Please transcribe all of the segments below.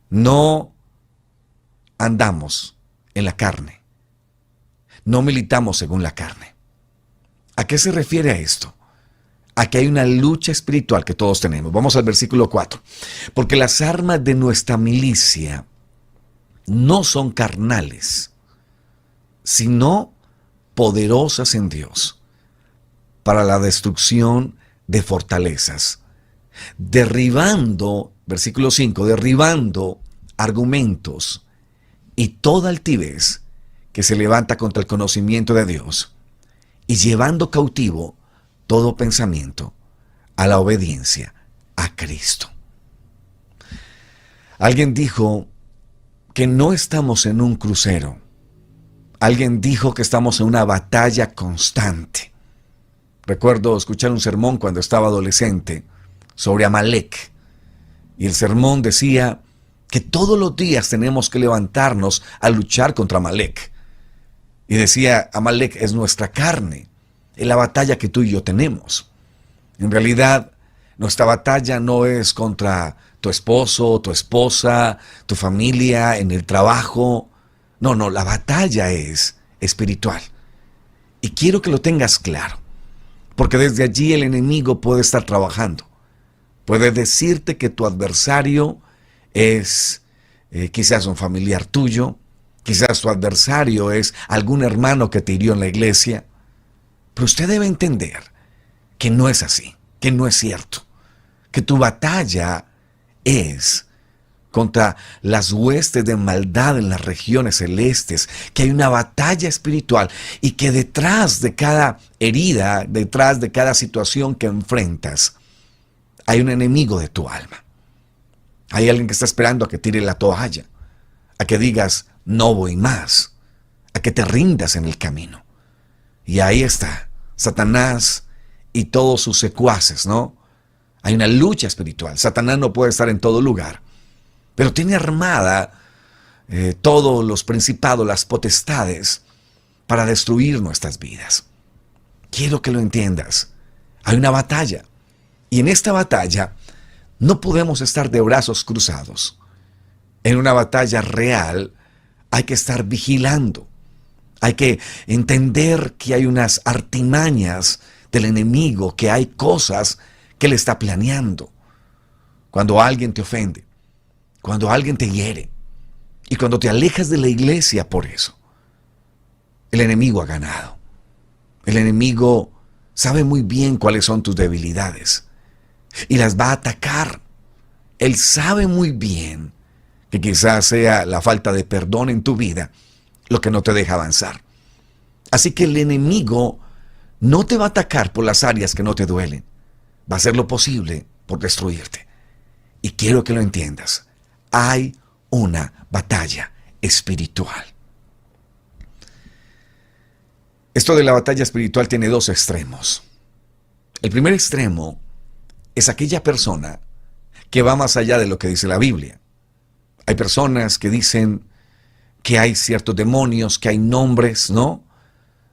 No andamos en la carne. No militamos según la carne. ¿A qué se refiere a esto? A que hay una lucha espiritual que todos tenemos. Vamos al versículo 4. Porque las armas de nuestra milicia no son carnales, sino poderosas en Dios para la destrucción de fortalezas, derribando, versículo 5, derribando argumentos y toda altivez que se levanta contra el conocimiento de Dios, y llevando cautivo todo pensamiento a la obediencia a Cristo. Alguien dijo que no estamos en un crucero. Alguien dijo que estamos en una batalla constante. Recuerdo escuchar un sermón cuando estaba adolescente sobre Amalek. Y el sermón decía que todos los días tenemos que levantarnos a luchar contra Amalek. Y decía, Amalek es nuestra carne, es la batalla que tú y yo tenemos. En realidad, nuestra batalla no es contra tu esposo, tu esposa, tu familia, en el trabajo. No, la batalla es espiritual. Y quiero que lo tengas claro, porque desde allí el enemigo puede estar trabajando. Puede decirte que tu adversario es quizás un familiar tuyo, quizás tu adversario es algún hermano que te hirió en la iglesia. Pero usted debe entender que no es así, que no es cierto, que tu batalla es contra las huestes de maldad en las regiones celestes, que hay una batalla espiritual y que detrás de cada herida, detrás de cada situación que enfrentas, hay un enemigo de tu alma. Hay alguien que está esperando a que tire la toalla, a que digas, no voy más, a que te rindas en el camino. Y ahí está Satanás y todos sus secuaces, ¿no? Hay una lucha espiritual. Satanás no puede estar en todo lugar, pero tiene armada todos los principados, las potestades, para destruir nuestras vidas. Quiero que lo entiendas. Hay una batalla. Y en esta batalla no podemos estar de brazos cruzados. En una batalla real hay que estar vigilando. Hay que entender que hay unas artimañas del enemigo, que hay cosas que él está planeando. Cuando alguien te ofende, cuando alguien te hiere, y cuando te alejas de la iglesia por eso, el enemigo ha ganado. El enemigo sabe muy bien cuáles son tus debilidades y las va a atacar. Él sabe muy bien que quizás sea la falta de perdón en tu vida lo que no te deja avanzar. Así que el enemigo no te va a atacar por las áreas que no te duelen. Va a hacer lo posible por destruirte. Y quiero que lo entiendas. Hay una batalla espiritual. Esto de la batalla espiritual tiene dos extremos. El primer extremo es aquella persona que va más allá de lo que dice la Biblia. Hay personas que dicen que hay ciertos demonios, que hay nombres, ¿no?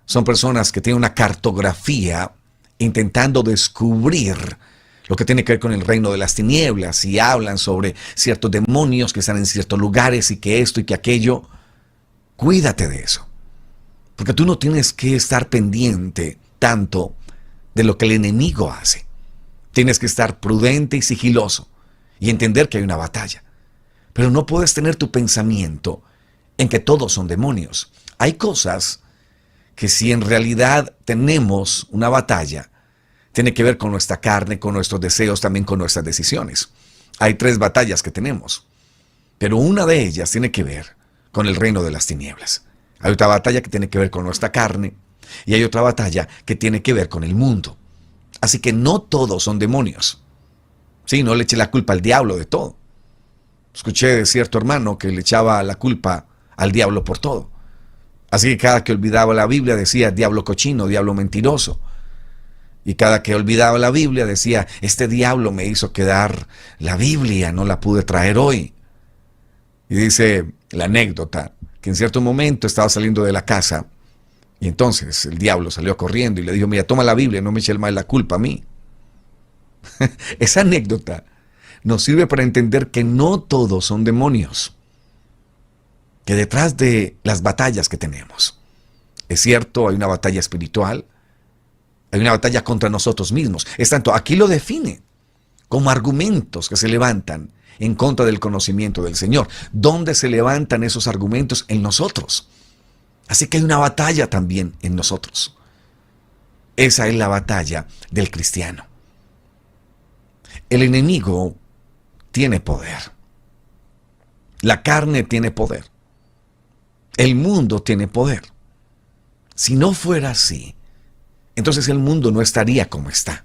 Son personas que tienen una cartografía intentando descubrir lo que tiene que ver con el reino de las tinieblas y hablan sobre ciertos demonios que están en ciertos lugares y que esto y que aquello. Cuídate de eso, porque tú no tienes que estar pendiente tanto de lo que el enemigo hace. Tienes que estar prudente y sigiloso y entender que hay una batalla. Pero no puedes tener tu pensamiento en que todos son demonios. Hay cosas que si en realidad tenemos una batalla, tiene que ver con nuestra carne, con nuestros deseos, también con nuestras decisiones. Hay 3 batallas que tenemos, pero una de ellas tiene que ver con el reino de las tinieblas. Hay otra batalla que tiene que ver con nuestra carne y hay otra batalla que tiene que ver con el mundo. Así que no todos son demonios. Sí, no le eche la culpa al diablo de todo. Escuché de cierto hermano que le echaba la culpa al diablo por todo. Así que cada que olvidaba la Biblia decía diablo cochino, diablo mentiroso. Y cada que olvidaba la Biblia decía, este diablo me hizo quedar la Biblia, no la pude traer hoy. Y dice la anécdota, que en cierto momento estaba saliendo de la casa y entonces el diablo salió corriendo y le dijo, mira, toma la Biblia, no me eches más la culpa a mí. Esa anécdota nos sirve para entender que no todos son demonios, que detrás de las batallas que tenemos, es cierto, hay una batalla espiritual, hay una batalla contra nosotros mismos. Es tanto, aquí lo define como argumentos que se levantan en contra del conocimiento del Señor. ¿Dónde se levantan esos argumentos? En nosotros. Así que hay una batalla también en nosotros. Esa es la batalla del cristiano. El enemigo tiene poder. La carne tiene poder. El mundo tiene poder. Si no fuera así, entonces el mundo no estaría como está.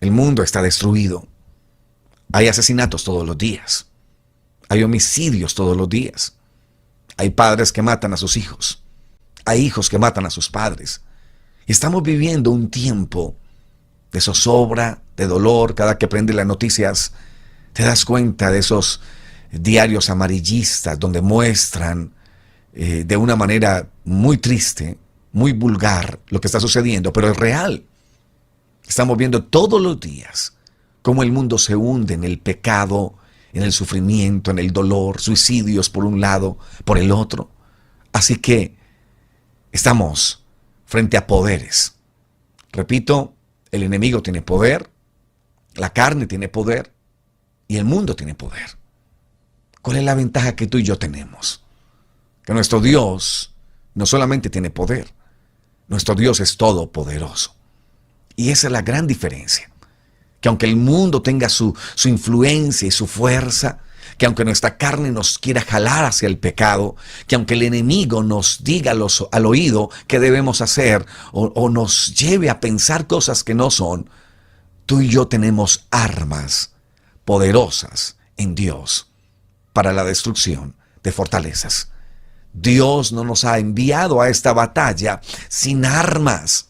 El mundo está destruido. Hay asesinatos todos los días. Hay homicidios todos los días. Hay padres que matan a sus hijos. Hay hijos que matan a sus padres. Estamos viviendo un tiempo de zozobra, de dolor. Cada que prendes las noticias te das cuenta de esos diarios amarillistas donde muestran de una manera muy triste, muy vulgar lo que está sucediendo, pero es real. Estamos viendo todos los días cómo el mundo se hunde en el pecado, en el sufrimiento, en el dolor, suicidios por un lado, por el otro. Así que estamos frente a poderes. Repito, el enemigo tiene poder, la carne tiene poder y el mundo tiene poder. ¿Cuál es la ventaja que tú y yo tenemos? Que nuestro Dios no solamente tiene poder, nuestro Dios es todopoderoso. Y esa es la gran diferencia. Que aunque el mundo tenga su influencia y su fuerza, que aunque nuestra carne nos quiera jalar hacia el pecado, que aunque el enemigo nos diga al oído qué debemos hacer o nos lleve a pensar cosas que no son, tú y yo tenemos armas poderosas en Dios para la destrucción de fortalezas. Dios no nos ha enviado a esta batalla sin armas.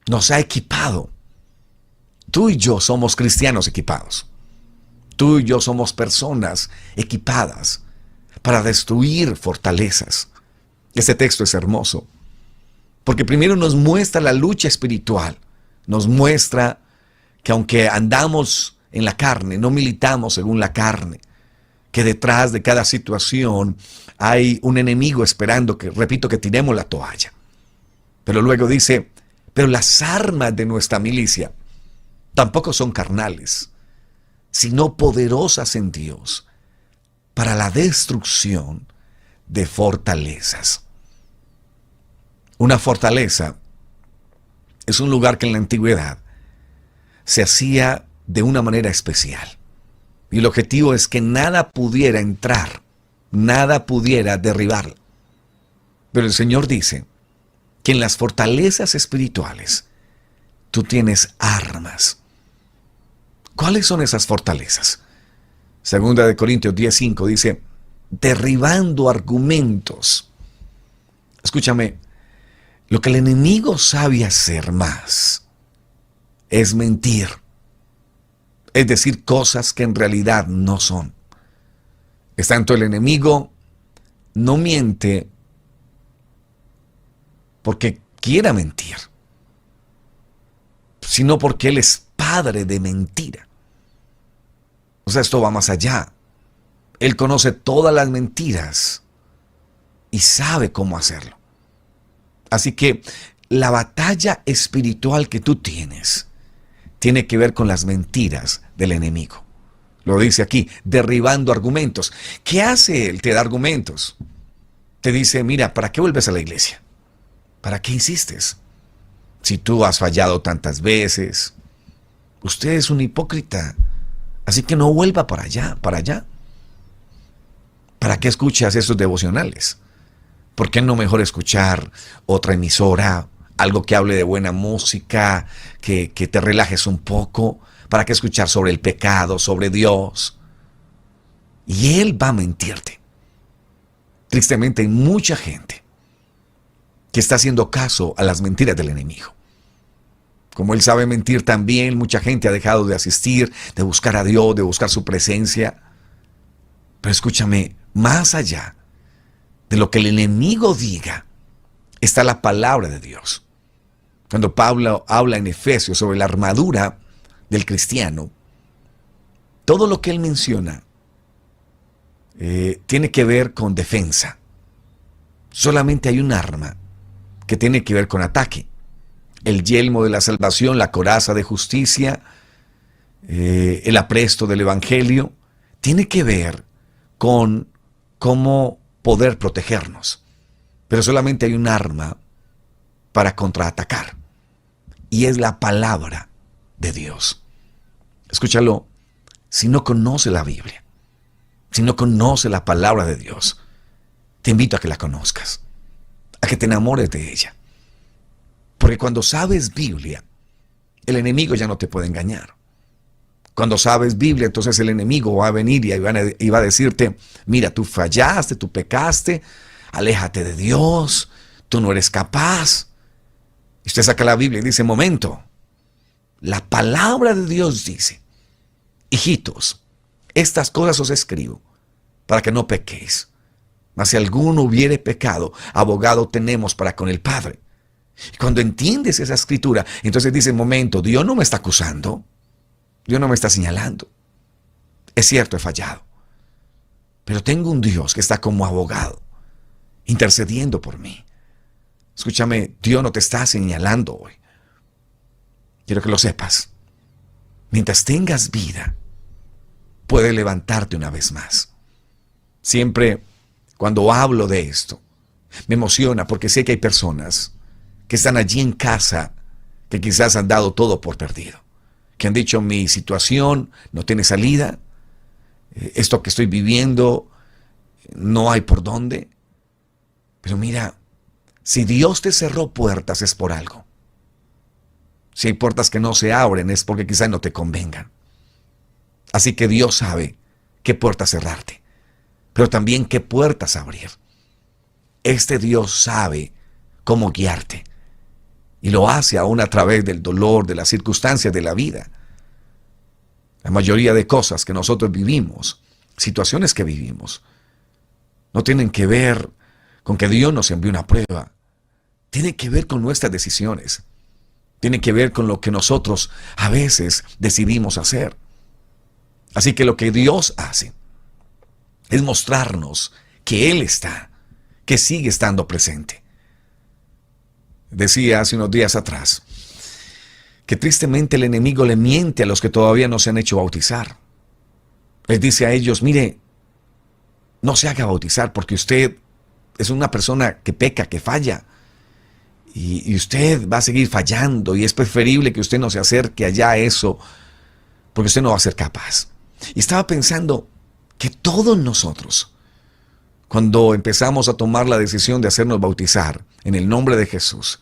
Nos ha equipado. Tú y yo somos cristianos equipados. Tú y yo somos personas equipadas para destruir fortalezas. Este texto es hermoso, porque primero nos muestra la lucha espiritual. Nos muestra que aunque andamos en la carne, no militamos según la carne, que detrás de cada situación hay un enemigo esperando que, repito, que tiremos la toalla. Pero luego dice, pero las armas de nuestra milicia tampoco son carnales, sino poderosas en Dios para la destrucción de fortalezas. Una fortaleza es un lugar que en la antigüedad se hacía de una manera especial. Y el objetivo es que nada pudiera entrar, nada pudiera derribarla. Pero el Señor dice que en las fortalezas espirituales tú tienes armas. ¿Cuáles son esas fortalezas? Segunda de Corintios 10:5 dice, derribando argumentos. Escúchame, lo que el enemigo sabe hacer más es mentir. Es decir, cosas que en realidad no son. Es tanto, el enemigo no miente porque quiera mentir, sino porque él es padre de mentira. O sea, esto va más allá. Él conoce todas las mentiras y sabe cómo hacerlo. Así que la batalla espiritual que tú tienes tiene que ver con las mentiras del enemigo. Lo dice aquí, derribando argumentos. ¿Qué hace él? Te da argumentos. Te dice, mira, ¿para qué vuelves a la iglesia? ¿Para qué insistes? Si tú has fallado tantas veces, usted es un hipócrita. Así que no vuelva para allá, para allá. ¿Para qué escuchas esos devocionales? ¿Por qué no mejor escuchar otra emisora? Algo que hable de buena música, que te relajes un poco. ¿Para qué escuchar sobre el pecado, sobre Dios? Y él va a mentirte. Tristemente hay mucha gente que está haciendo caso a las mentiras del enemigo. Como él sabe mentir también, mucha gente ha dejado de asistir, de buscar a Dios, de buscar su presencia. Pero escúchame, más allá de lo que el enemigo diga, está la palabra de Dios. Cuando Pablo habla en Efesios sobre la armadura del cristiano, todo lo que él menciona tiene que ver con defensa. Solamente hay un arma que tiene que ver con ataque. El yelmo de la salvación, la coraza de justicia, el apresto del evangelio, tiene que ver con cómo poder protegernos. Pero solamente hay un arma para contraatacar, y es la palabra de Dios. Escúchalo, si no conoce la Biblia, si no conoce la palabra de Dios, te invito a que la conozcas, a que te enamores de ella. Porque cuando sabes Biblia, el enemigo ya no te puede engañar. Cuando sabes Biblia, entonces el enemigo va a venir y va a decirte, mira, tú fallaste, tú pecaste, aléjate de Dios, tú no eres capaz. Y usted saca la Biblia y dice, momento, la palabra de Dios dice, hijitos, estas cosas os escribo para que no pequéis. Mas si alguno hubiere pecado, abogado tenemos para con el Padre. Y cuando entiendes esa escritura, entonces dice, momento, Dios no me está acusando, Dios no me está señalando. Es cierto, he fallado, pero tengo un Dios que está como abogado, intercediendo por mí. Escúchame, Dios no te está señalando hoy. Quiero que lo sepas. Mientras tengas vida, puedes levantarte una vez más. Siempre cuando hablo de esto, me emociona porque sé que hay personas que están allí en casa, que quizás han dado todo por perdido, que han dicho, mi situación no tiene salida, esto que estoy viviendo, no hay por dónde. Pero mira, si Dios te cerró puertas es por algo. Si hay puertas que no se abren es porque quizás no te convengan. Así que Dios sabe qué puertas cerrarte, pero también qué puertas abrir. Este Dios sabe cómo guiarte. Y lo hace aún a través del dolor, de las circunstancias de la vida. La mayoría de cosas que nosotros vivimos, situaciones que vivimos, no tienen que ver con que Dios nos envíe una prueba. Tiene que ver con nuestras decisiones. Tiene que ver con lo que nosotros a veces decidimos hacer. Así que lo que Dios hace es mostrarnos que Él está, que sigue estando presente. Decía hace unos días atrás que tristemente el enemigo le miente a los que todavía no se han hecho bautizar. Les dice a ellos, mire, no se haga bautizar porque usted es una persona que peca, que falla. Y usted va a seguir fallando y es preferible que usted no se acerque allá a eso porque usted no va a ser capaz. Y estaba pensando que todos nosotros, cuando empezamos a tomar la decisión de hacernos bautizar en el nombre de Jesús,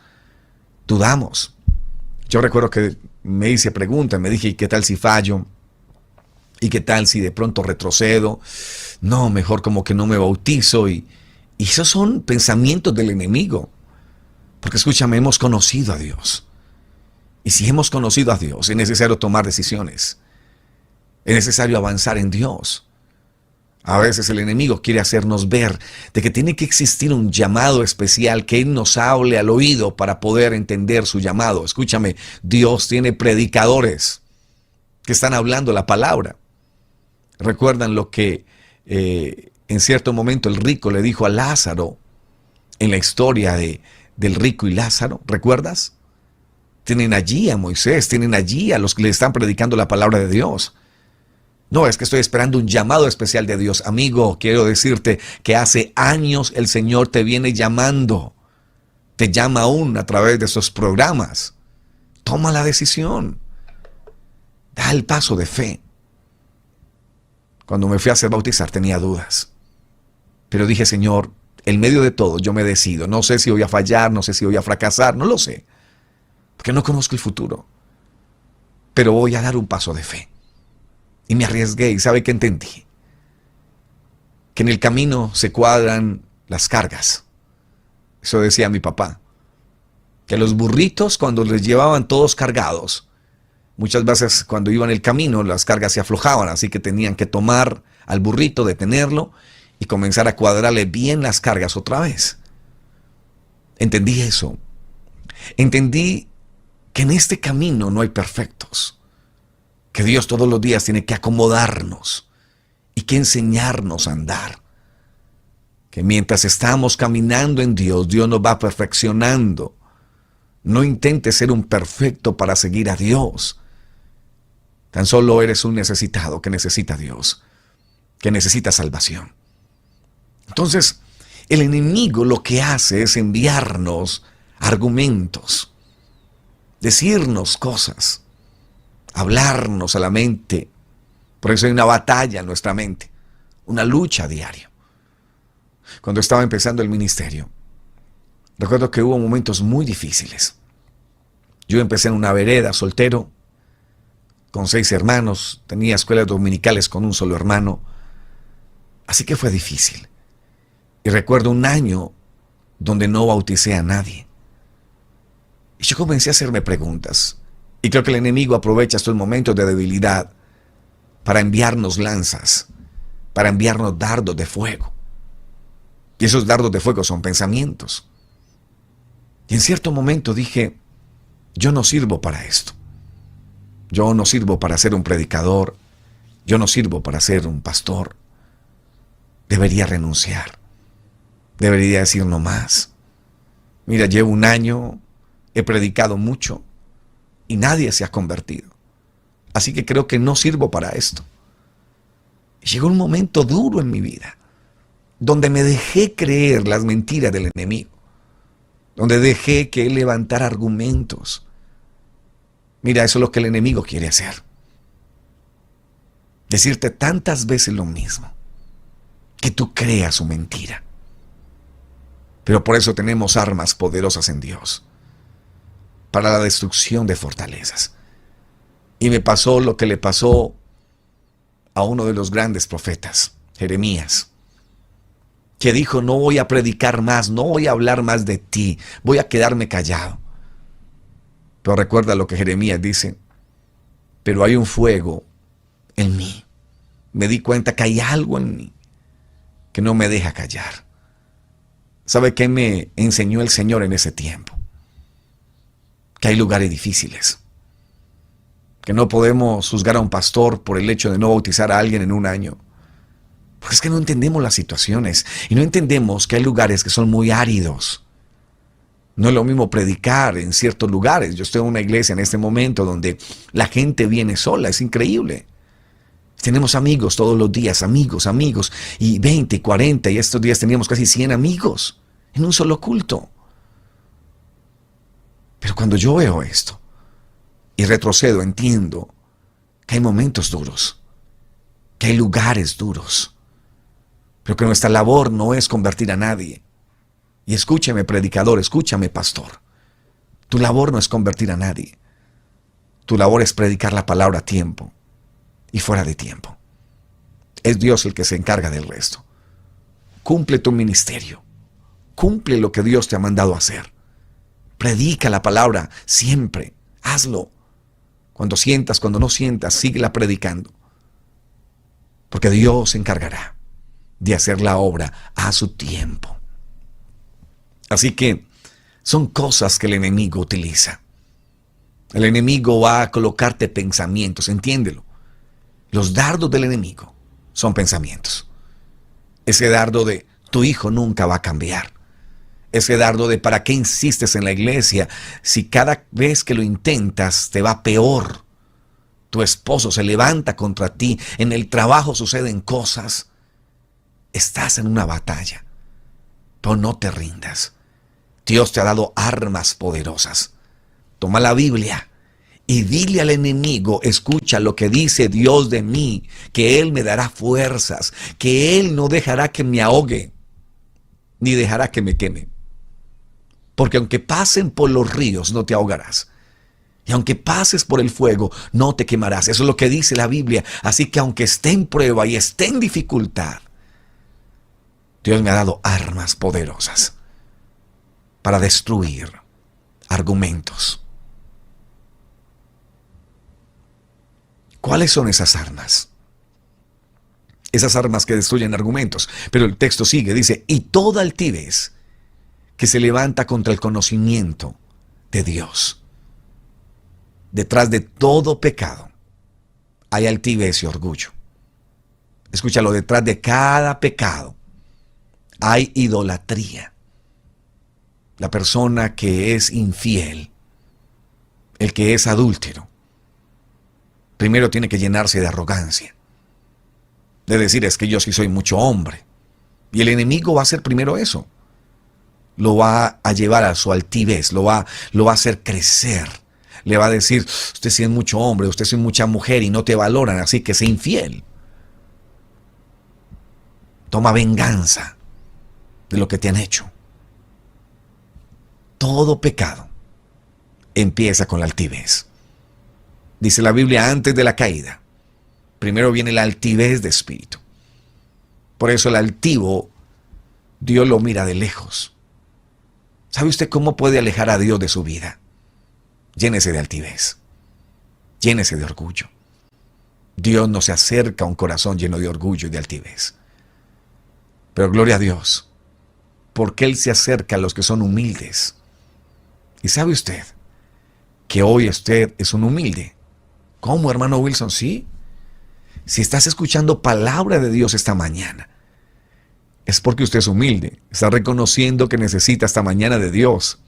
dudamos. Yo recuerdo que me hice preguntas, me dije, ¿y qué tal si fallo? ¿Y qué tal si de pronto retrocedo? No, mejor como que no me bautizo. Y esos son pensamientos del enemigo. Porque escúchame, hemos conocido a Dios. Y si hemos conocido a Dios, es necesario tomar decisiones. Es necesario avanzar en Dios. A veces el enemigo quiere hacernos ver de que tiene que existir un llamado especial, que Él nos hable al oído para poder entender su llamado. Escúchame, Dios tiene predicadores que están hablando la palabra. ¿Recuerdan lo que en cierto momento el rico le dijo a Lázaro en la historia del rico y Lázaro? ¿Recuerdas? Tienen allí a Moisés, tienen allí a los que le están predicando la palabra de Dios. No, es que estoy esperando un llamado especial de Dios. Amigo, quiero decirte que hace años el Señor te viene llamando. Te llama aún a través de esos programas. Toma la decisión. Da el paso de fe. Cuando me fui a hacer bautizar tenía dudas. Pero dije, Señor, en medio de todo yo me decido. No sé si voy a fallar, no sé si voy a fracasar, no lo sé. Porque no conozco el futuro. Pero voy a dar un paso de fe. Y me arriesgué y ¿sabe qué entendí? Que en el camino se cuadran las cargas. Eso decía mi papá. Que los burritos cuando les llevaban todos cargados, muchas veces cuando iban en el camino las cargas se aflojaban, así que tenían que tomar al burrito, detenerlo y comenzar a cuadrarle bien las cargas otra vez. Entendí eso. Entendí que en este camino no hay perfectos. que Dios todos los días tiene que acomodarnos y que enseñarnos a andar. Que mientras estamos caminando en Dios, Dios nos va perfeccionando. No intentes ser un perfecto para seguir a Dios. Tan solo eres un necesitado que necesita a Dios, que necesita salvación. Entonces, el enemigo lo que hace es enviarnos argumentos, decirnos cosas, hablarnos a la mente. Por eso hay una batalla en nuestra mente, una lucha diaria. Cuando estaba empezando el ministerio, recuerdo que hubo momentos muy difíciles. Yo empecé en una vereda, soltero, con 6 hermanos, tenía escuelas dominicales con un solo hermano, así que fue difícil. Y recuerdo un año donde no bauticé a nadie. Y yo comencé a hacerme preguntas. Y creo que el enemigo aprovecha estos momentos de debilidad para enviarnos lanzas, para enviarnos dardos de fuego. Y esos dardos de fuego son pensamientos. Y en cierto momento dije, yo no sirvo para esto. Yo no sirvo para ser un predicador. Yo no sirvo para ser un pastor. Debería renunciar. Debería decir no más. Mira, llevo un año, he predicado mucho y nadie se ha convertido. Así que creo que no sirvo para esto. Y llegó un momento duro en mi vida, donde me dejé creer las mentiras del enemigo, donde dejé que él levantara argumentos. Mira, eso es lo que el enemigo quiere hacer. Decirte tantas veces lo mismo, que tú creas su mentira. Pero por eso tenemos armas poderosas en Dios, para la destrucción de fortalezas. Y me pasó lo que le pasó a uno de los grandes profetas, Jeremías, que dijo, no voy a predicar más, no voy a hablar más de ti, voy a quedarme callado. Pero recuerda lo que Jeremías dice, pero hay un fuego en mí. Me di cuenta que hay algo en mí que no me deja callar. ¿Sabe qué me enseñó el Señor en ese tiempo? Que hay lugares difíciles, que no podemos juzgar a un pastor por el hecho de no bautizar a alguien en un año. Porque es que no entendemos las situaciones y no entendemos que hay lugares que son muy áridos. No es lo mismo predicar en ciertos lugares. Yo estoy en una iglesia en este momento donde la gente viene sola, es increíble. Tenemos amigos todos los días, amigos, y 20, 40, y estos días teníamos casi 100 amigos en un solo culto. Pero cuando yo veo esto y retrocedo, entiendo que hay momentos duros, que hay lugares duros, pero que nuestra labor no es convertir a nadie. Y escúchame, predicador, escúchame, pastor. Tu labor no es convertir a nadie. Tu labor es predicar la palabra a tiempo y fuera de tiempo. Es Dios el que se encarga del resto. Cumple tu ministerio. Cumple lo que Dios te ha mandado a hacer. Predica la palabra siempre. Hazlo. Cuando sientas, cuando no sientas, síguela predicando. Porque Dios se encargará de hacer la obra a su tiempo. Así que son cosas que el enemigo utiliza. El enemigo va a colocarte pensamientos, entiéndelo. Los dardos del enemigo son pensamientos. Ese dardo de tu hijo nunca va a cambiar. Ese dardo de ¿para qué insistes en la iglesia si cada vez que lo intentas te va peor? Tu esposo se levanta contra ti, en el trabajo suceden cosas. Estás en una batalla, pero no te rindas. Dios te ha dado armas poderosas. Toma la Biblia y dile al enemigo, escucha lo que dice Dios de mí, que Él me dará fuerzas, que Él no dejará que me ahogue, ni dejará que me queme. Porque aunque pasen por los ríos, no te ahogarás. Y aunque pases por el fuego, no te quemarás. Eso es lo que dice la Biblia. Así que aunque esté en prueba y esté en dificultad, Dios me ha dado armas poderosas para destruir argumentos. ¿Cuáles son esas armas? Esas armas que destruyen argumentos. Pero el texto sigue, dice, y toda altivez que se levanta contra el conocimiento de Dios. Detrás de todo pecado hay altivez y orgullo. Escúchalo, detrás de cada pecado hay idolatría. La persona que es infiel, el que es adúltero, primero tiene que llenarse de arrogancia. De decir, es que yo sí soy mucho hombre. Y el enemigo va a hacer primero eso. Lo va a llevar a su altivez, lo va a hacer crecer. Le va a decir, usted sí es mucho hombre, usted sí es mucha mujer y no te valoran, así que sé infiel. Toma venganza de lo que te han hecho. Todo pecado empieza con la altivez. Dice la Biblia, antes de la caída, primero viene la altivez de espíritu. Por eso el altivo, Dios lo mira de lejos. ¿Sabe usted cómo puede alejar a Dios de su vida? Llénese de altivez. Llénese de orgullo. Dios no se acerca a un corazón lleno de orgullo y de altivez. Pero gloria a Dios, porque Él se acerca a los que son humildes. ¿Y sabe usted que hoy usted es un humilde? ¿Cómo, hermano Wilson? Sí. Si estás escuchando palabra de Dios esta mañana, es porque usted es humilde. Está reconociendo que necesita esta mañana de Dios.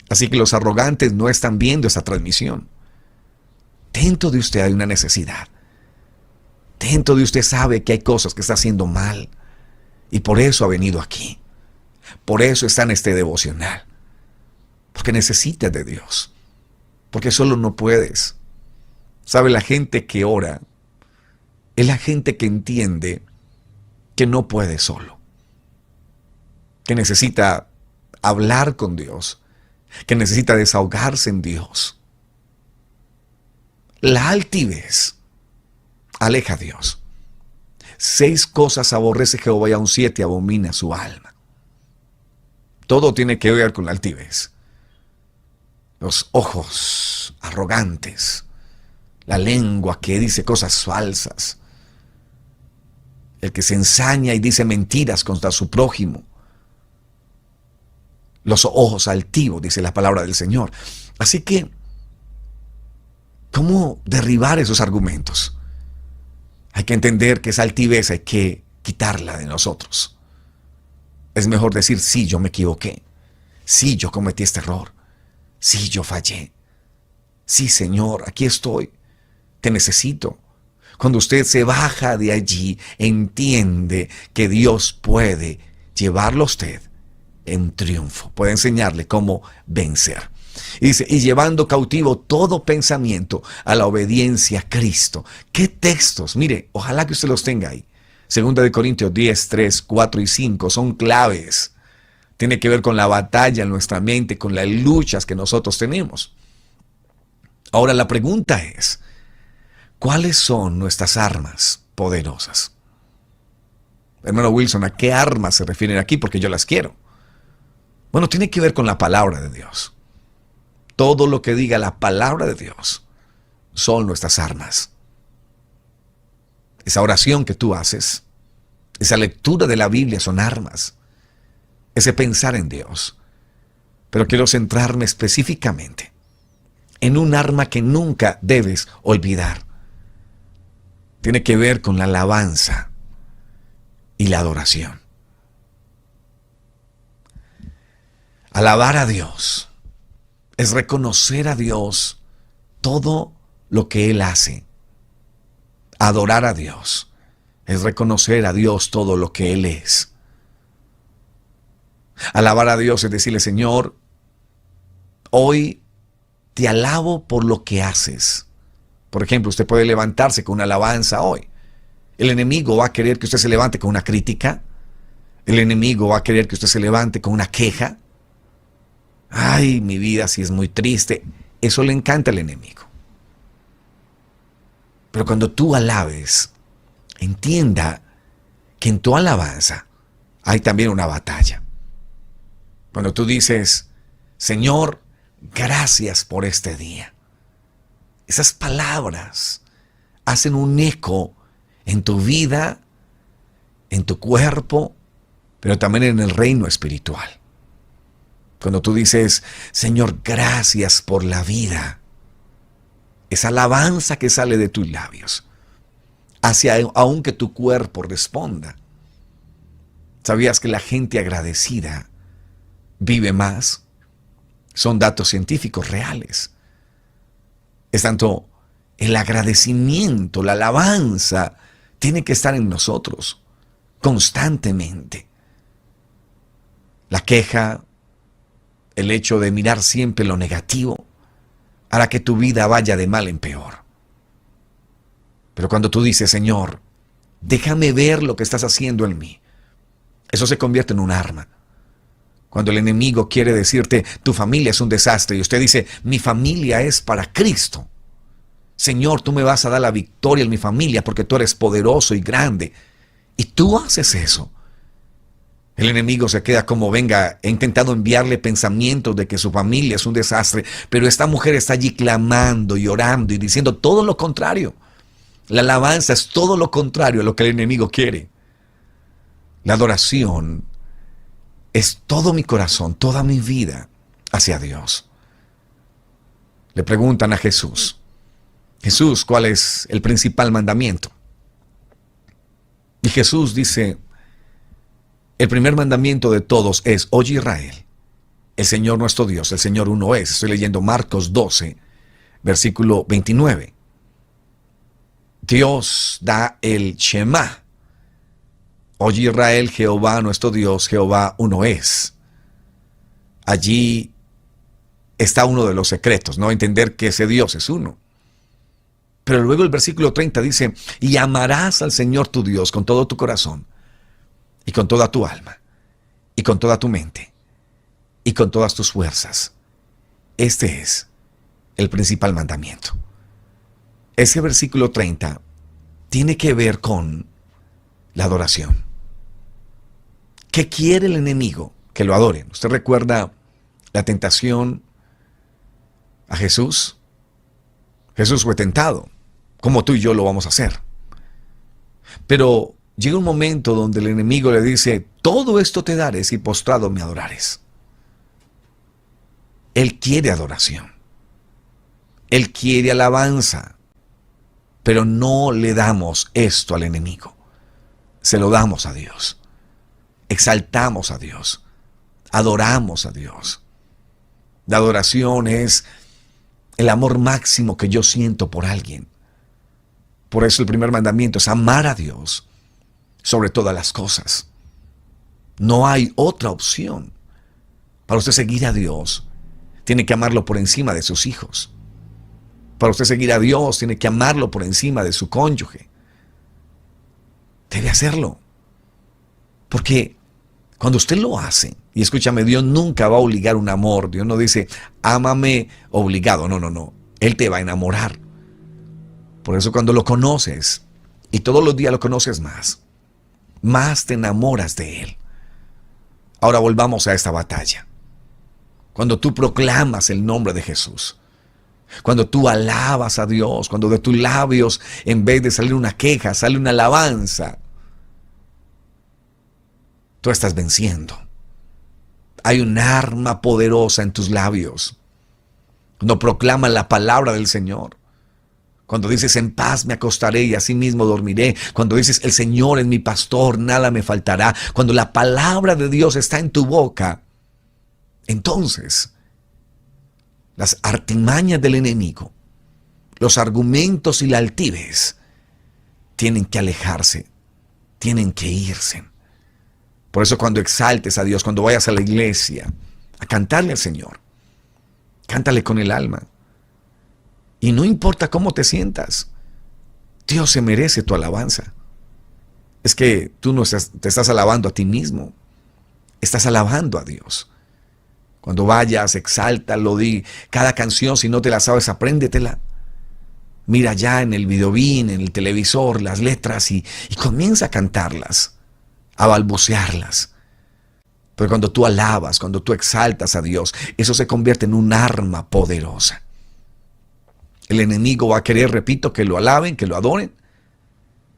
Así que los arrogantes no están viendo esta transmisión. Dentro de usted hay una necesidad. Dentro de usted sabe que hay cosas que está haciendo mal. Y por eso ha venido aquí. Por eso está en este devocional. Porque necesitas de Dios. Porque solo no puedes. ¿Sabe? La gente que ora es la gente que entiende que no puede solo. Que necesita hablar con Dios. Que necesita desahogarse en Dios. La altivez aleja a Dios. 6 cosas aborrece Jehová y aun 7 abomina su alma. Todo tiene que ver con la altivez. Los ojos arrogantes, la lengua que dice cosas falsas, el que se ensaña y dice mentiras contra su prójimo, los ojos altivos, dice la palabra del Señor. Así que, ¿cómo derribar esos argumentos? Hay que entender que esa altivez hay que quitarla de nosotros. Es mejor decir, sí, yo me equivoqué. Sí, yo cometí este error. Sí, yo fallé. Sí, Señor, aquí estoy. Te necesito. Cuando usted se baja de allí, entiende que Dios puede llevarlo a usted en triunfo. Puede enseñarle cómo vencer. Y dice, y llevando cautivo todo pensamiento a la obediencia a Cristo. ¿Qué textos? Mire, ojalá que usted los tenga ahí. 2 Corintios 10, 3, 4 y 5 son claves. Tiene que ver con la batalla en nuestra mente, con las luchas que nosotros tenemos. Ahora la pregunta es, ¿cuáles son nuestras armas poderosas? Hermano Wilson, ¿a qué armas se refieren aquí? Porque yo las quiero. Bueno, tiene que ver con la palabra de Dios. Todo lo que diga la palabra de Dios son nuestras armas. Esa oración que tú haces, esa lectura de la Biblia son armas. Ese pensar en Dios. Pero quiero centrarme específicamente en un arma que nunca debes olvidar. Tiene que ver con la alabanza y la adoración. Alabar a Dios es reconocer a Dios todo lo que Él hace. Adorar a Dios es reconocer a Dios todo lo que Él es. Alabar a Dios es decirle, Señor, hoy te alabo por lo que haces. Por ejemplo, usted puede levantarse con una alabanza hoy. El enemigo va a querer que usted se levante con una crítica. El enemigo va a querer que usted se levante con una queja. Ay, mi vida sí es muy triste. Eso le encanta al enemigo. Pero cuando tú alabes, entienda que en tu alabanza hay también una batalla. Cuando tú dices, Señor, gracias por este día. Esas palabras hacen un eco en tu vida, en tu cuerpo, pero también en el reino espiritual. Cuando tú dices, Señor, gracias por la vida. esa alabanza que sale de tus labios, hacia aunque tu cuerpo responda. ¿Sabías que la gente agradecida vive más? Son datos científicos reales. Es tanto el agradecimiento, la alabanza, tiene que estar en nosotros constantemente. La queja, el hecho de mirar siempre lo negativo, hará que tu vida vaya de mal en peor. Pero cuando tú dices, Señor, déjame ver lo que estás haciendo en mí, eso se convierte en un arma. Cuando el enemigo quiere decirte, tu familia es un desastre, y usted dice, mi familia es para Cristo. Señor, tú me vas a dar la victoria en mi familia porque tú eres poderoso y grande. Y tú haces eso. El enemigo se queda como, venga, he intentado enviarle pensamientos de que su familia es un desastre, pero esta mujer está allí clamando y orando y diciendo todo lo contrario. La alabanza es todo lo contrario a lo que el enemigo quiere. La adoración es todo mi corazón, toda mi vida hacia Dios. Le preguntan a Jesús, Jesús, ¿cuál es el principal mandamiento? Y Jesús dice, el primer mandamiento de todos es, oye Israel, el Señor nuestro Dios, el Señor uno es. Estoy leyendo Marcos 12, versículo 29. Dios da el Shema. Oye Israel, Jehová nuestro Dios, Jehová uno es. Allí está uno de los secretos, ¿no? Entender que ese Dios es uno. Pero luego el versículo 30 dice, y amarás al Señor tu Dios con todo tu corazón, y con toda tu alma, y con toda tu mente, y con todas tus fuerzas. Este es el principal mandamiento. Ese versículo 30 tiene que ver con la adoración. ¿Qué quiere el enemigo? Que lo adoren. ¿Usted recuerda la tentación a Jesús? Jesús fue tentado, como tú y yo lo vamos a hacer. Pero llega un momento donde el enemigo le dice, todo esto te daré si postrado me adorares. Él quiere adoración. Él quiere alabanza. Pero no le damos esto al enemigo. Se lo damos a Dios. Exaltamos a Dios. Adoramos a Dios. La adoración es el amor máximo que yo siento por alguien. Por eso el primer mandamiento es amar a Dios sobre todas las cosas. No hay otra opción. Para usted seguir a Dios, tiene que amarlo por encima de sus hijos. Para usted seguir a Dios, tiene que amarlo por encima de su cónyuge. Debe hacerlo. Porque cuando usted lo hace, y escúchame, Dios nunca va a obligar un amor. Dios no dice, ámame obligado. No. Él te va a enamorar. Por eso cuando lo conoces, y todos los días lo conoces más te enamoras de Él. Ahora volvamos a esta batalla. Cuando tú proclamas el nombre de Jesús, cuando tú alabas a Dios, cuando de tus labios, en vez de salir una queja, sale una alabanza, tú estás venciendo. Hay un arma poderosa en tus labios. Cuando proclamas la palabra del Señor, cuando dices en paz me acostaré y así mismo dormiré, cuando dices el Señor es mi pastor, nada me faltará, cuando la palabra de Dios está en tu boca, entonces las artimañas del enemigo, los argumentos y la altivez tienen que alejarse, tienen que irse. Por eso cuando exaltes a Dios, cuando vayas a la iglesia a cantarle al Señor, cántale con el alma. Y no importa cómo te sientas, Dios se merece tu alabanza. Es que tú no te estás alabando a ti mismo, estás alabando a Dios. Cuando vayas, exáltalo, di cada canción, si no te la sabes, apréndetela. Mira ya en el videobin, en el televisor, las letras y comienza a cantarlas, a balbucearlas. Pero cuando tú alabas, cuando tú exaltas a Dios, eso se convierte en un arma poderosa. El enemigo va a querer, repito, que lo alaben, que lo adoren,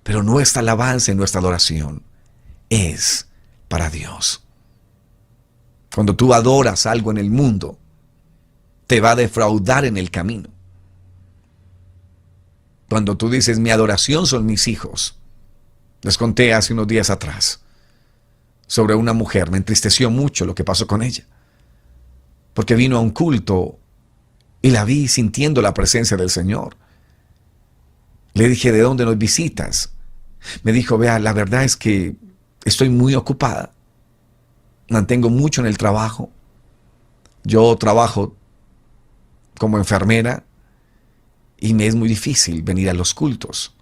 pero nuestra alabanza y nuestra adoración es para Dios. Cuando tú adoras algo en el mundo, te va a defraudar en el camino. Cuando tú dices, mi adoración son mis hijos. Les conté hace unos días atrás sobre una mujer. Me entristeció mucho lo que pasó con ella. Porque vino a un culto y la vi sintiendo la presencia del Señor. Le dije, ¿de dónde nos visitas? Me dijo, vea, la verdad es que estoy muy ocupada. Mantengo mucho en el trabajo. Yo trabajo como enfermera y me es muy difícil venir a los cultos.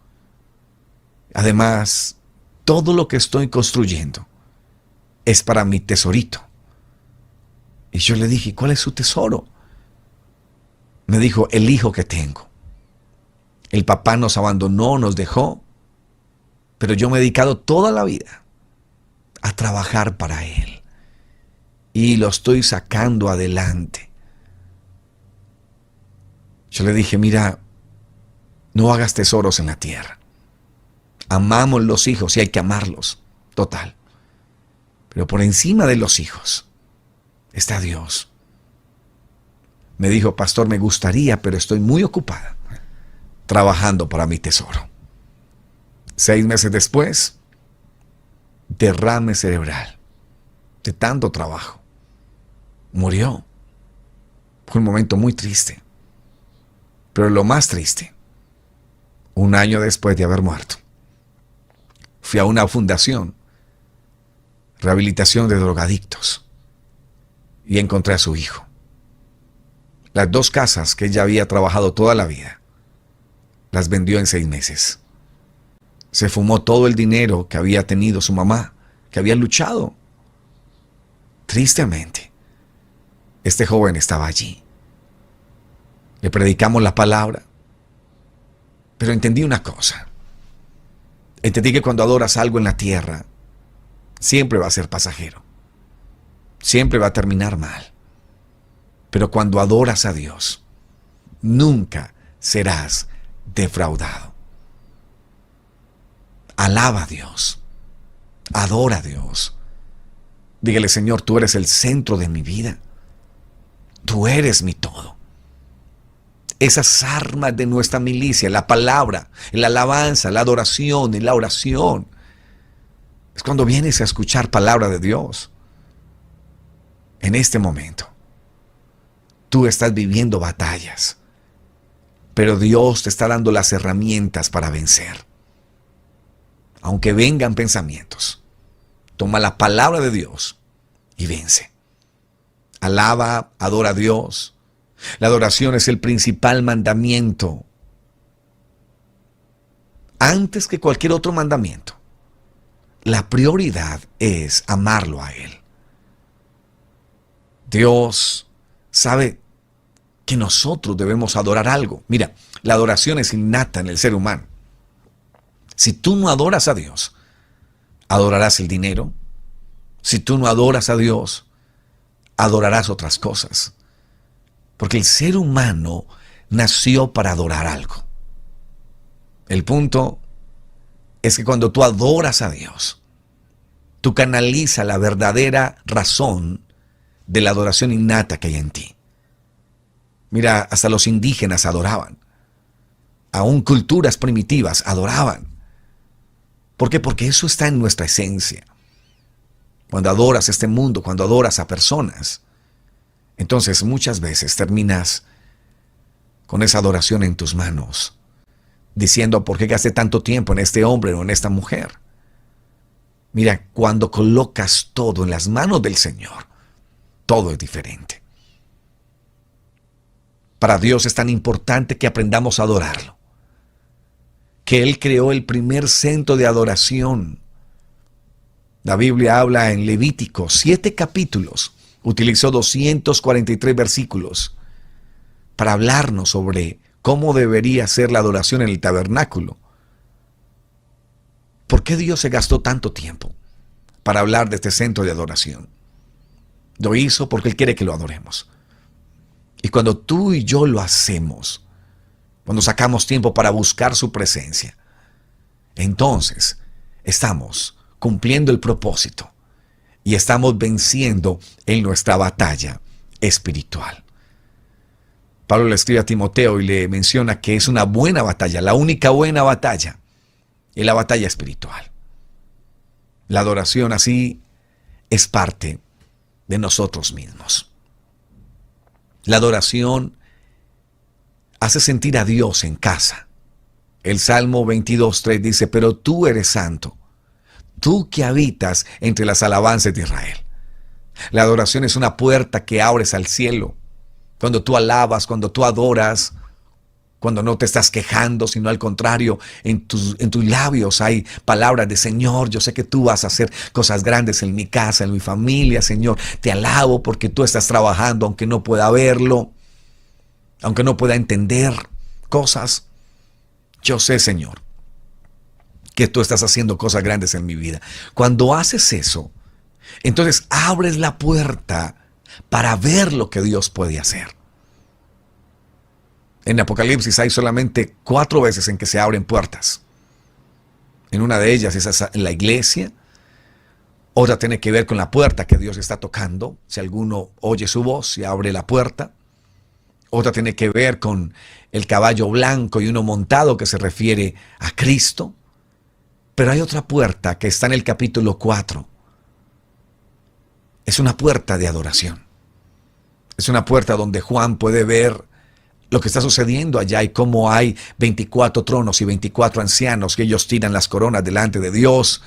Además, todo lo que estoy construyendo es para mi tesorito. Y yo le dije, ¿cuál es su tesoro? Me dijo, el hijo que tengo. El papá nos abandonó, nos dejó, pero yo me he dedicado toda la vida a trabajar para él. Y lo estoy sacando adelante. Yo le dije, mira, no hagas tesoros en la tierra. Amamos los hijos y hay que amarlos, total. Pero por encima de los hijos está Dios. Me dijo, pastor, me gustaría, pero estoy muy ocupada trabajando para mi tesoro. 6 meses después, derrame cerebral de tanto trabajo. Murió. Fue un momento muy triste. Pero lo más triste, 1 año después de haber muerto, fui a una fundación, rehabilitación de drogadictos, y encontré a su hijo. Las 2 casas que ella había trabajado toda la vida, las vendió en 6 meses. Se fumó todo el dinero que había tenido su mamá, que había luchado. Tristemente, este joven estaba allí. Le predicamos la palabra, pero entendí una cosa. Entendí que cuando adoras algo en la tierra, siempre va a ser pasajero. Siempre va a terminar mal. Pero cuando adoras a Dios, nunca serás defraudado. Alaba a Dios. Adora a Dios. Dígale, Señor, tú eres el centro de mi vida. Tú eres mi todo. Esas armas de nuestra milicia, la palabra, la alabanza, la adoración y la oración, es cuando vienes a escuchar palabra de Dios. En este momento, tú estás viviendo batallas, pero Dios te está dando las herramientas para vencer. Aunque vengan pensamientos, toma la palabra de Dios y vence. Alaba, adora a Dios. La adoración es el principal mandamiento. Antes que cualquier otro mandamiento, la prioridad es amarlo a Él. Dios sabe que nosotros debemos adorar algo. Mira, la adoración es innata en el ser humano. Si tú no adoras a Dios, adorarás el dinero. Si tú no adoras a Dios, adorarás otras cosas. Porque el ser humano nació para adorar algo. El punto es que cuando tú adoras a Dios, tú canalizas la verdadera razón de la adoración innata que hay en ti. Mira, hasta los indígenas adoraban. Aún culturas primitivas adoraban. ¿Por qué? Porque eso está en nuestra esencia. Cuando adoras este mundo, cuando adoras a personas, entonces muchas veces terminas con esa adoración en tus manos, diciendo, ¿por qué gasté tanto tiempo en este hombre o en esta mujer? Mira, cuando colocas todo en las manos del Señor, todo es diferente. Para Dios es tan importante que aprendamos a adorarlo, que Él creó el primer centro de adoración. La Biblia habla en Levítico, 7 capítulos, utilizó 243 versículos para hablarnos sobre cómo debería ser la adoración en el tabernáculo. ¿Por qué Dios se gastó tanto tiempo para hablar de este centro de adoración? Lo hizo porque Él quiere que lo adoremos. Y cuando tú y yo lo hacemos, cuando sacamos tiempo para buscar su presencia, entonces estamos cumpliendo el propósito y estamos venciendo en nuestra batalla espiritual. Pablo le escribe a Timoteo y le menciona que es una buena batalla, la única buena batalla, es la batalla espiritual. La adoración así es parte de nosotros mismos. La adoración hace sentir a Dios en casa. El Salmo 22:3 dice, pero tú eres santo, tú que habitas entre las alabanzas de Israel. La adoración es una puerta que abres al cielo. Cuando tú alabas, cuando tú adoras, cuando no te estás quejando, sino al contrario, en tus labios hay palabras de Señor, yo sé que tú vas a hacer cosas grandes en mi casa, en mi familia, Señor. Te alabo porque tú estás trabajando, aunque no pueda verlo, aunque no pueda entender cosas. Yo sé, Señor, que tú estás haciendo cosas grandes en mi vida. Cuando haces eso, entonces abres la puerta para ver lo que Dios puede hacer. En Apocalipsis hay solamente 4 veces en que se abren puertas. En una de ellas es en la iglesia. Otra tiene que ver con la puerta que Dios está tocando. Si alguno oye su voz, se abre la puerta. Otra tiene que ver con el caballo blanco y uno montado, que se refiere a Cristo. Pero hay otra puerta que está en el capítulo 4. Es una puerta de adoración. Es una puerta donde Juan puede ver lo que está sucediendo allá y cómo hay 24 tronos y 24 ancianos que ellos tiran las coronas delante de Dios.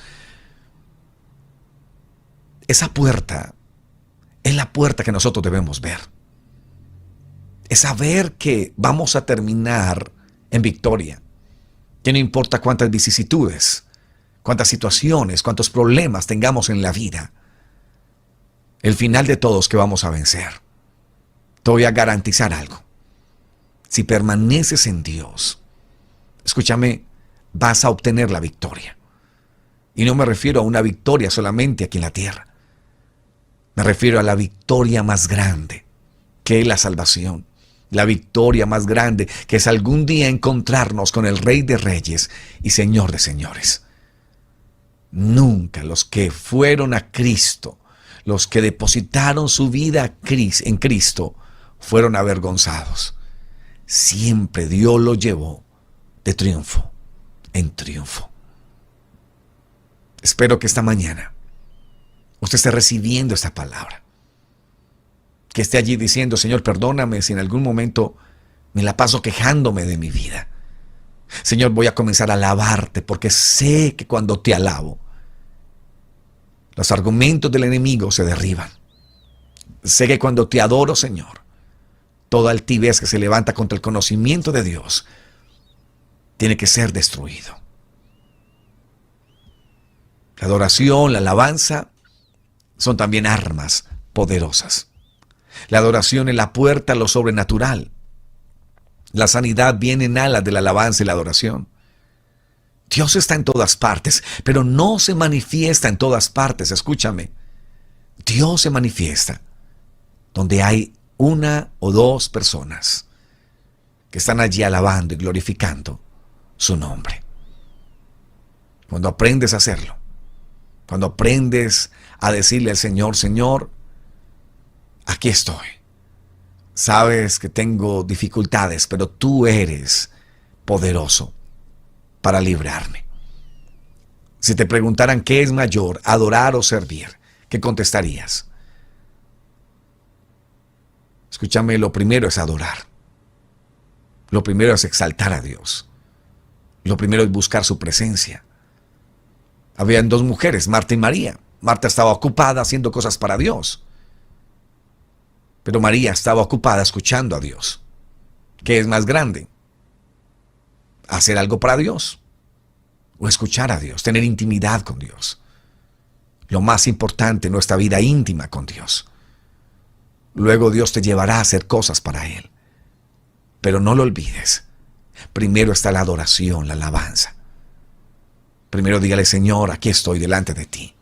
Esa puerta es la puerta que nosotros debemos ver. Es saber que vamos a terminar en victoria. Que no importa cuántas vicisitudes, cuántas situaciones, cuántos problemas tengamos en la vida. El final de todo es que vamos a vencer. Te voy a garantizar algo. Si permaneces en Dios, escúchame, vas a obtener la victoria. Y no me refiero a una victoria solamente aquí en la tierra. Me refiero a la victoria más grande, que es la salvación. La victoria más grande, que es algún día encontrarnos con el Rey de Reyes y Señor de Señores. Nunca los que fueron a Cristo, los que depositaron su vida en Cristo, fueron avergonzados. Siempre Dios lo llevó de triunfo en triunfo. Espero que esta mañana usted esté recibiendo esta palabra. Que esté allí diciendo, Señor, perdóname si en algún momento me la paso quejándome de mi vida. Señor, voy a comenzar a alabarte porque sé que cuando te alabo, los argumentos del enemigo se derriban. Sé que cuando te adoro, Señor, toda altivez que se levanta contra el conocimiento de Dios tiene que ser destruido. La adoración, la alabanza son también armas poderosas. La adoración es la puerta a lo sobrenatural. La sanidad viene en alas de la alabanza y la adoración. Dios está en todas partes, pero no se manifiesta en todas partes. Escúchame. Dios se manifiesta donde hay 1 o 2 personas que están allí alabando y glorificando su nombre. Cuando aprendes a hacerlo, cuando aprendes a decirle al Señor, Señor, aquí estoy. Sabes que tengo dificultades, pero tú eres poderoso para librarme. Si te preguntaran qué es mayor, adorar o servir, ¿qué contestarías? Escúchame, lo primero es adorar. Lo primero es exaltar a Dios. Lo primero es buscar su presencia. Habían 2 mujeres, Marta y María. Marta estaba ocupada haciendo cosas para Dios. Pero María estaba ocupada escuchando a Dios. ¿Qué es más grande? ¿Hacer algo para Dios? ¿O escuchar a Dios? Tener intimidad con Dios. Lo más importante en nuestra vida íntima con Dios. Luego Dios te llevará a hacer cosas para Él. Pero no lo olvides. Primero está la adoración, la alabanza. Primero dígale, Señor, aquí estoy delante de ti.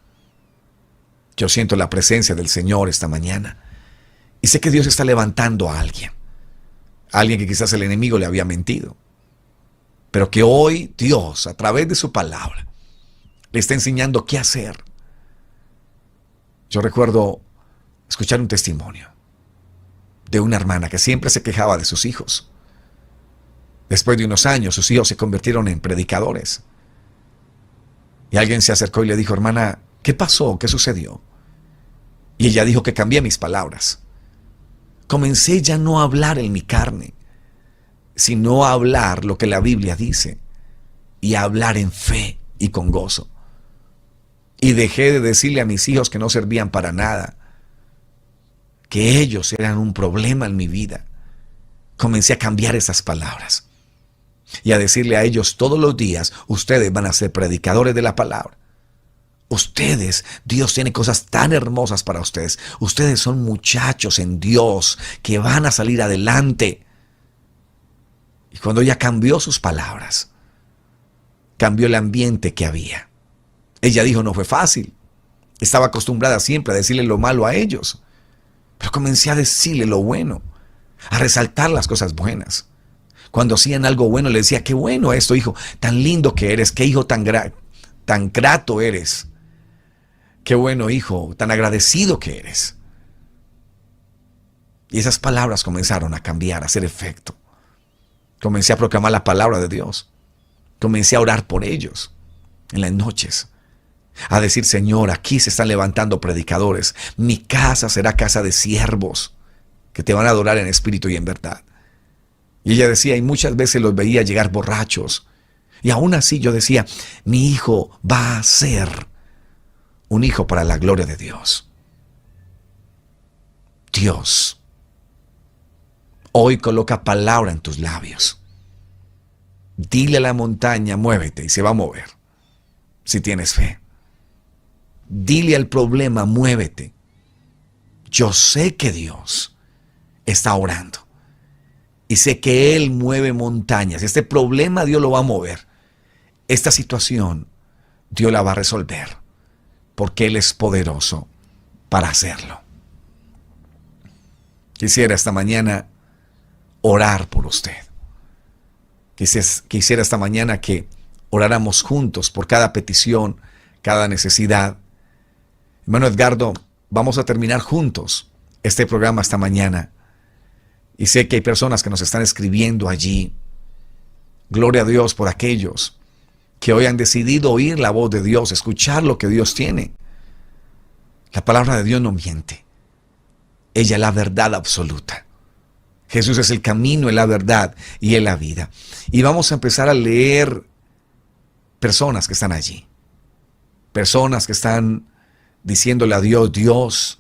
Yo siento la presencia del Señor esta mañana. Y sé que Dios está levantando a alguien. Alguien que quizás el enemigo le había mentido. Pero que hoy Dios, a través de su palabra, le está enseñando qué hacer. Yo recuerdo escuchar un testimonio de una hermana que siempre se quejaba de sus hijos. Después de unos años, sus hijos se convirtieron en predicadores. Y alguien se acercó y le dijo, hermana, ¿qué pasó? ¿Qué sucedió? Y ella dijo que cambié mis palabras. Comencé ya no a hablar en mi carne, sino a hablar lo que la Biblia dice, y a hablar en fe y con gozo. Y dejé de decirle a mis hijos que no servían para nada, que ellos eran un problema en mi vida. Comencé a cambiar esas palabras y a decirle a ellos todos los días, ustedes van a ser predicadores de la palabra. Ustedes, Dios tiene cosas tan hermosas para ustedes. Ustedes son muchachos en Dios que van a salir adelante. Y cuando ella cambió sus palabras, cambió el ambiente que había. Ella dijo, no fue fácil. Estaba acostumbrada siempre a decirle lo malo a ellos. Pero comencé a decirle lo bueno, a resaltar las cosas buenas. Cuando hacían algo bueno, le decía, qué bueno esto, hijo, tan lindo que eres, qué hijo tan grato eres. Qué bueno, hijo, tan agradecido que eres. Y esas palabras comenzaron a cambiar, a hacer efecto. Comencé a proclamar la palabra de Dios. Comencé a orar por ellos en las noches. A decir, Señor, aquí se están levantando predicadores. Mi casa será casa de siervos que te van a adorar en espíritu y en verdad. Y ella decía, y muchas veces los veía llegar borrachos. Y aún así yo decía, mi hijo va a ser un hijo para la gloria de Dios. Dios hoy coloca palabra en tus labios. Dile a la montaña, muévete, y se va a mover, si tienes fe. Dile al problema, muévete. Yo sé que Dios está orando. Y sé que Él mueve montañas. Este problema Dios lo va a mover. Esta situación Dios la va a resolver. Porque Él es poderoso para hacerlo. Quisiera esta mañana orar por usted. Quisiera esta mañana que oráramos juntos por cada petición, cada necesidad. Hermano Edgardo, vamos a terminar juntos este programa esta mañana. Y sé que hay personas que nos están escribiendo allí. Gloria a Dios por aquellos que hoy han decidido oír la voz de Dios, escuchar lo que Dios tiene. La palabra de Dios no miente. Ella es la verdad absoluta. Jesús es el camino, es la verdad y es la vida. Y vamos a empezar a leer personas que están allí. Personas que están diciéndole a Dios, Dios,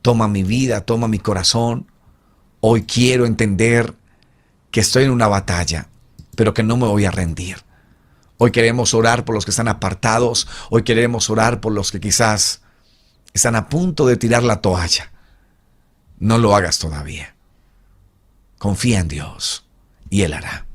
toma mi vida, toma mi corazón. Hoy quiero entender que estoy en una batalla, pero que no me voy a rendir. Hoy queremos orar por los que están apartados. Hoy queremos orar por los que quizás están a punto de tirar la toalla. No lo hagas todavía. Confía en Dios y Él hará.